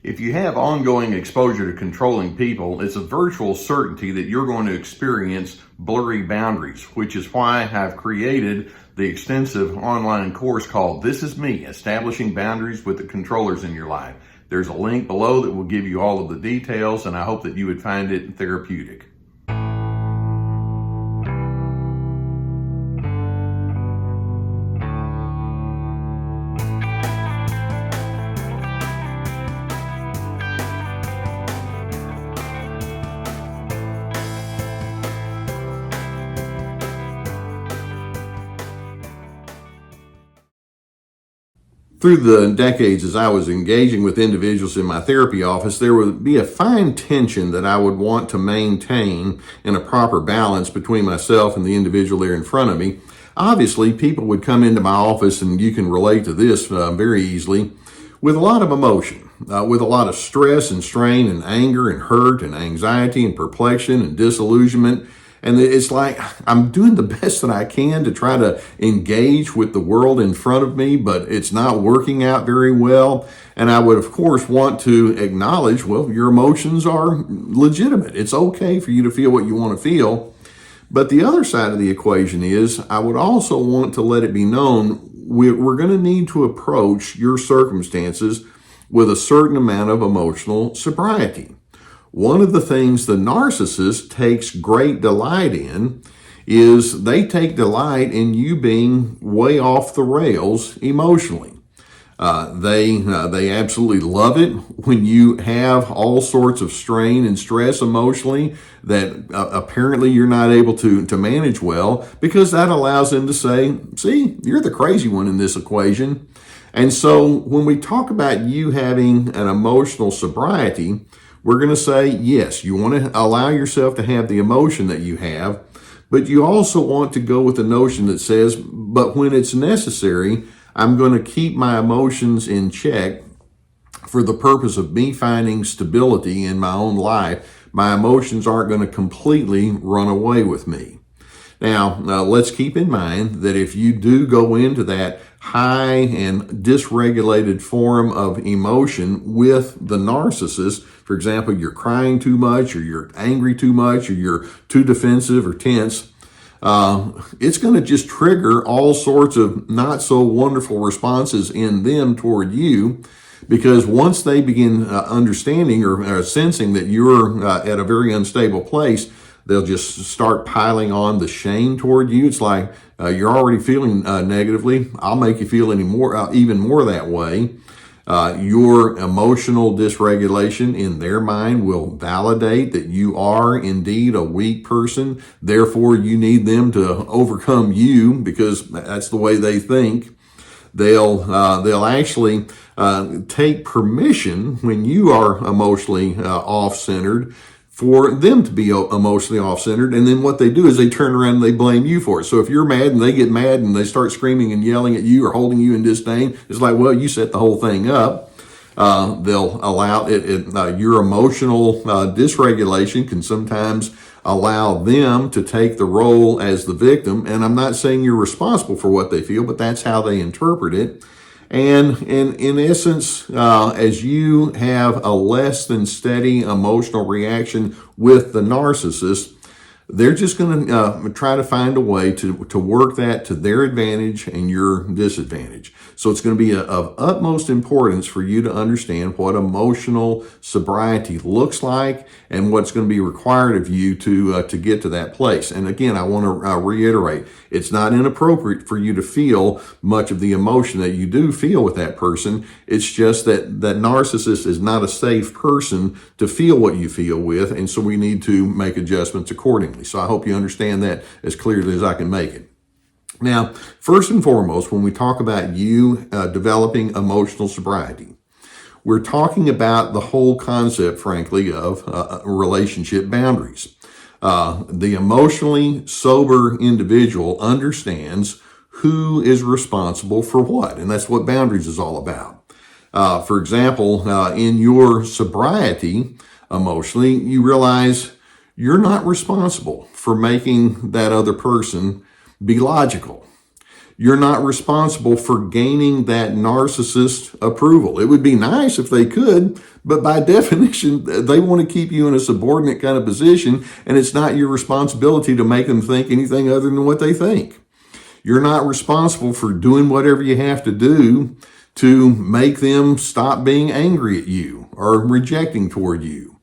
If you have ongoing exposure to controlling people, it's a virtual certainty that you're going to experience blurry boundaries, which is why I've created the extensive online course called This Is Me, Establishing Boundaries with the Controllers in Your Life. There's a link below that will give you all of the details, and I hope that you would find it therapeutic. Through the decades as I was engaging with individuals in my therapy office, there would be a fine tension that I would want to maintain in a proper balance between myself and the individual there in front of me. Obviously, people would come into my office, and you can relate to this very easily, with a lot of emotion, with a lot of stress and strain and anger and hurt and anxiety and perplexion and disillusionment. And it's like I'm doing the best that I can to try to engage with the world in front of me, but it's not working out very well. And I would, of course, want to acknowledge, well, your emotions are legitimate. It's okay for you to feel what you want to feel. But the other side of the equation is I would also want to let it be known we're going to need to approach your circumstances with a certain amount of emotional sobriety. One of the things the narcissist takes great delight in is they take delight in you being way off the rails emotionally. They absolutely love it when you have all sorts of strain and stress emotionally that apparently you're not able to manage well, because that allows them to say, see, you're the crazy one in this equation. And so when we talk about you having an emotional sobriety, we're going to say, yes, you want to allow yourself to have the emotion that you have, but you also want to go with the notion that says, but when it's necessary, I'm going to keep my emotions in check for the purpose of me finding stability in my own life. My emotions aren't going to completely run away with me. Now, let's keep in mind that if you do go into that high and dysregulated form of emotion with the narcissist, for example, you're crying too much, or you're angry too much, or you're too defensive or tense, it's going to just trigger all sorts of not so wonderful responses in them toward you, because once they begin understanding or sensing that you're at a very unstable place, they'll just start piling on the shame toward you. It's like you're already feeling negatively. I'll make you feel even more that way. Your emotional dysregulation in their mind will validate that you are indeed a weak person. Therefore, you need them to overcome you because that's the way they think. They'll actually take permission when you are emotionally off-centered for them to be emotionally off-centered. And then what they do is they turn around and they blame you for it. So if you're mad and they get mad and they start screaming and yelling at you or holding you in disdain, it's like, well, you set the whole thing up. They'll allow your emotional dysregulation can sometimes allow them to take the role as the victim. And I'm not saying you're responsible for what they feel, but that's how they interpret it. And in essence, as you have a less than steady emotional reaction with the narcissist, they're just going to try to find a way to work that to their advantage and your disadvantage. So it's going to be of utmost importance for you to understand what emotional sobriety looks like and what's going to be required of you to get to that place. And again, I want to reiterate, it's not inappropriate for you to feel much of the emotion that you do feel with that person. It's just that narcissist is not a safe person to feel what you feel with, and so we need to make adjustments accordingly. So I hope you understand that as clearly as I can make it. Now, first and foremost, when we talk about you developing emotional sobriety, we're talking about the whole concept, frankly, of relationship boundaries. The emotionally sober individual understands who is responsible for what, and that's what boundaries is all about. For example, in your sobriety, emotionally, you realize you're not responsible for making that other person be logical. You're not responsible for gaining that narcissist approval. It would be nice if they could, but by definition, they want to keep you in a subordinate kind of position, and it's not your responsibility to make them think anything other than what they think. You're not responsible for doing whatever you have to do to make them stop being angry at you or rejecting toward you.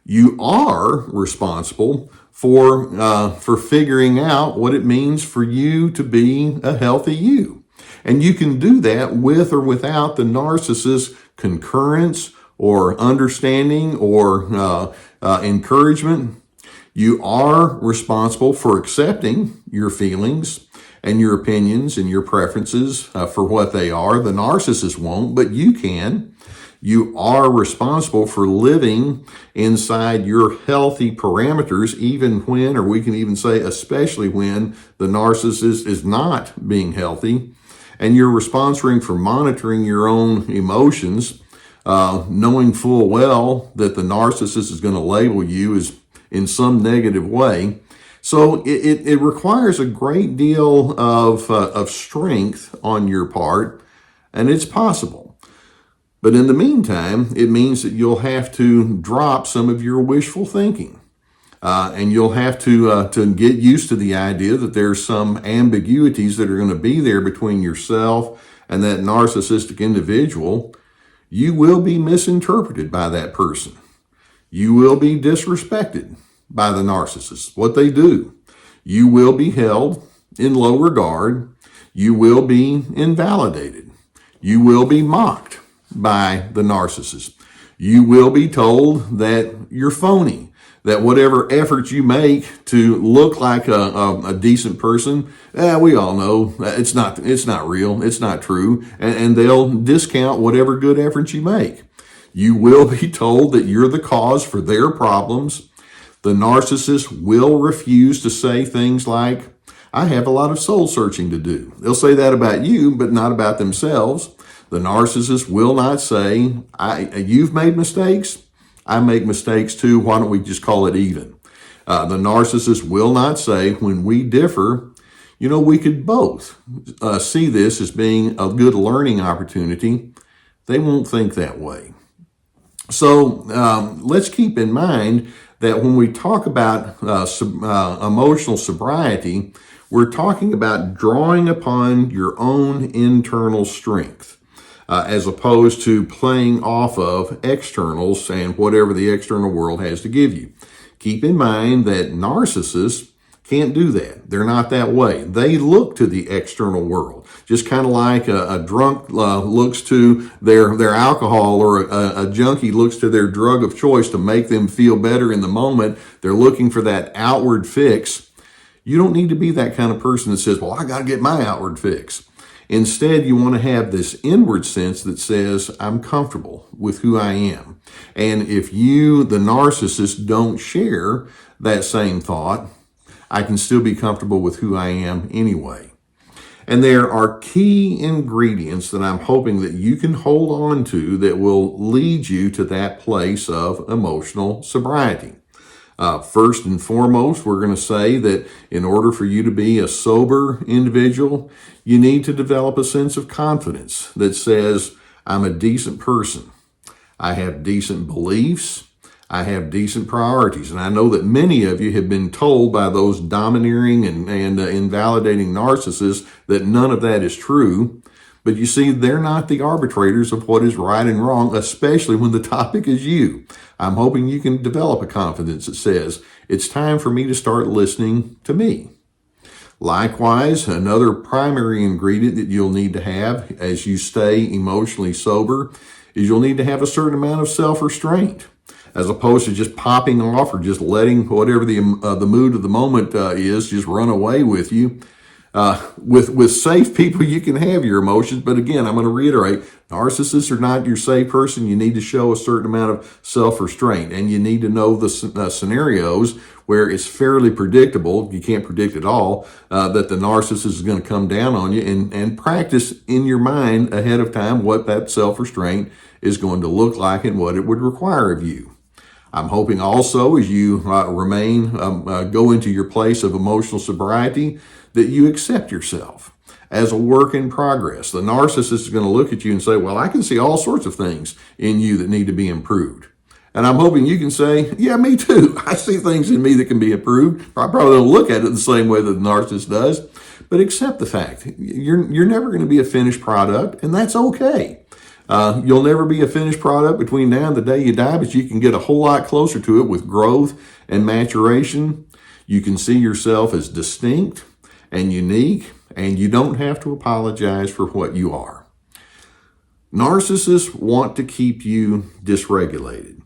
You are responsible for figuring out what it means for you to be a healthy you. And you can do that with or without the narcissist's concurrence or understanding or encouragement. You are responsible for accepting your feelings and your opinions and your preferences for what they are. The narcissist won't, but you can. You are responsible for living inside your healthy parameters, even when, or we can even say especially when, the narcissist is not being healthy. And you're responsible for monitoring your own emotions, knowing full well that the narcissist is going to label you as in some negative way. So it requires a great deal of strength on your part, and it's possible. But in the meantime, it means that you'll have to drop some of your wishful thinking. And you'll have to get used to the idea that there's some ambiguities that are going to be there between yourself and that narcissistic individual. You will be misinterpreted by that person. You will be disrespected by the narcissist, what they do. You will be held in low regard. You will be invalidated. You will be mocked by the narcissist. You will be told that you're phony, that whatever efforts you make to look like a decent person, we all know it's not real, it's not true, and they'll discount whatever good efforts you make. You will be told that you're the cause for their problems. The narcissist will refuse to say things like, I have a lot of soul searching to do. They'll say that about you, but not about themselves. The narcissist will not say, you've made mistakes, I make mistakes too, why don't we just call it even? The narcissist will not say, when we differ, we could both see this as being a good learning opportunity. They won't think that way. So let's keep in mind that when we talk about emotional sobriety, we're talking about drawing upon your own internal strength, as opposed to playing off of externals and whatever the external world has to give you. Keep in mind that narcissists can't do that. They're not that way. They look to the external world, just kind of like a drunk looks to their alcohol, or a junkie looks to their drug of choice to make them feel better in the moment. They're looking for that outward fix. You don't need to be that kind of person that says, well, I got to get my outward fix. Instead, you want to have this inward sense that says, I'm comfortable with who I am. And if you, the narcissist, don't share that same thought, I can still be comfortable with who I am anyway. And there are key ingredients that I'm hoping that you can hold on to that will lead you to that place of emotional sobriety. First and foremost, we're going to say that in order for you to be a sober individual, you need to develop a sense of confidence that says, I'm a decent person. I have decent beliefs. I have decent priorities. And I know that many of you have been told by those domineering and invalidating narcissists that none of that is true. But you see, they're not the arbitrators of what is right and wrong, especially when the topic is you. I'm hoping you can develop a confidence that says, it's time for me to start listening to me. Likewise, another primary ingredient that you'll need to have as you stay emotionally sober is you'll need to have a certain amount of self-restraint, as opposed to just popping off or just letting whatever the mood of the moment is just run away with you. With safe people, you can have your emotions. But again, I'm going to reiterate, narcissists are not your safe person. You need to show a certain amount of self-restraint, and you need to know the scenarios where it's fairly predictable. You can't predict at all that the narcissist is going to come down on you, and practice in your mind ahead of time what that self-restraint is going to look like and what it would require of you. I'm hoping also as you go into your place of emotional sobriety that you accept yourself. as a work in progress. The narcissist is going to look at you and say, well, I can see all sorts of things in you that need to be improved. And I'm hoping you can say, yeah, me too. I see things in me that can be improved. I probably don't look at it the same way that the narcissist does, but accept the fact you're never going to be a finished product, and that's okay. You'll never be a finished product between now and the day you die, but you can get a whole lot closer to it with growth and maturation. You can see yourself as distinct and unique, and you don't have to apologize for what you are. Narcissists want to keep you dysregulated.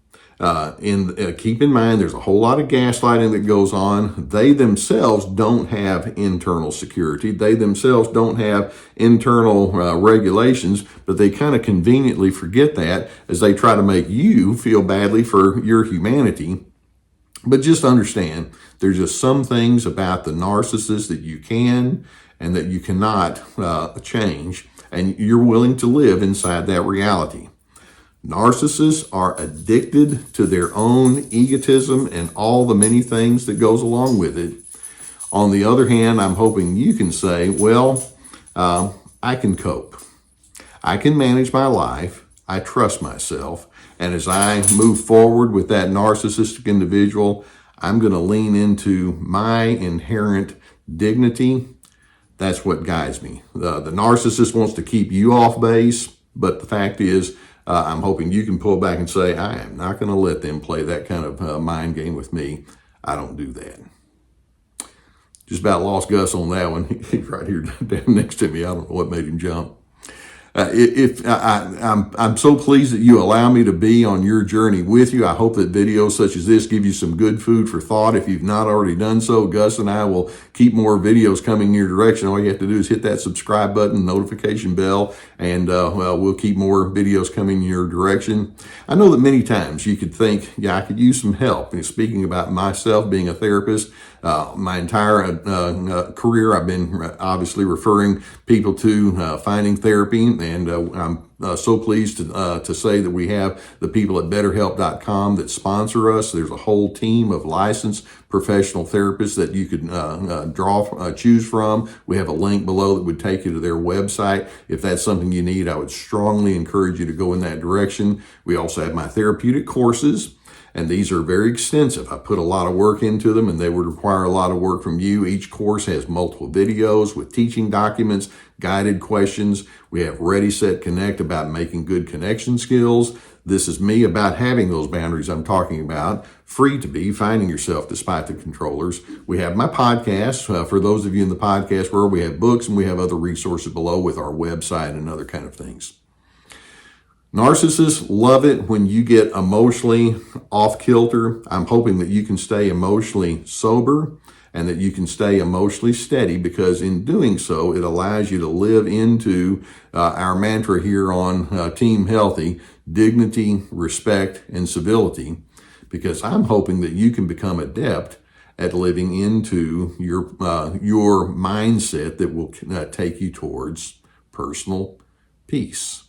Keep in mind, there's a whole lot of gaslighting that goes on. They themselves don't have internal security. They themselves don't have internal regulations, but they kind of conveniently forget that as they try to make you feel badly for your humanity. But just understand, there's just some things about the narcissist that you can and that you cannot change, and you're willing to live inside that reality. Narcissists are addicted to their own egotism and all the many things that goes along with it. On the other hand, I'm hoping you can say, well, I can cope. I can manage my life. I trust myself. And as I move forward with that narcissistic individual, I'm going to lean into my inherent dignity. That's what guides me. The narcissist wants to keep you off base, but the fact is, I'm hoping you can pull back and say, I am not going to let them play that kind of mind game with me. I don't do that. Just about lost Gus on that one. He's right here down next to me. I don't know what made him jump. I'm so pleased that you allow me to be on your journey with you. I hope that videos such as this give you some good food for thought. If you've not already done so, Gus and I will keep more videos coming in your direction. All you have to do is hit that subscribe button, notification bell, and we'll keep more videos coming in your direction. I know that many times you could think, yeah, I could use some help. And speaking about myself being a therapist, my entire career, I've been obviously referring people to finding therapy, and I'm so pleased to say that we have the people at BetterHelp.com that sponsor us. There's a whole team of licensed professional therapists that you could choose from. We have a link below that would take you to their website. If that's something you need, I would strongly encourage you to go in that direction. We also have my therapeutic courses, and these are very extensive. I put a lot of work into them, and they would require a lot of work from you. Each course has multiple videos with teaching documents, guided questions. We have Ready, Set, Connect about making good connection skills. This is me about having those boundaries I'm talking about, free to be, finding yourself despite the controllers. We have my podcast. For those of you in the podcast world, we have books, and we have other resources below with our website and other kind of things. Narcissists love it when you get emotionally off kilter. I'm hoping that you can stay emotionally sober and that you can stay emotionally steady, because in doing so, it allows you to live into our mantra here on Team Healthy: dignity, respect, and civility, because I'm hoping that you can become adept at living into your mindset that will take you towards personal peace.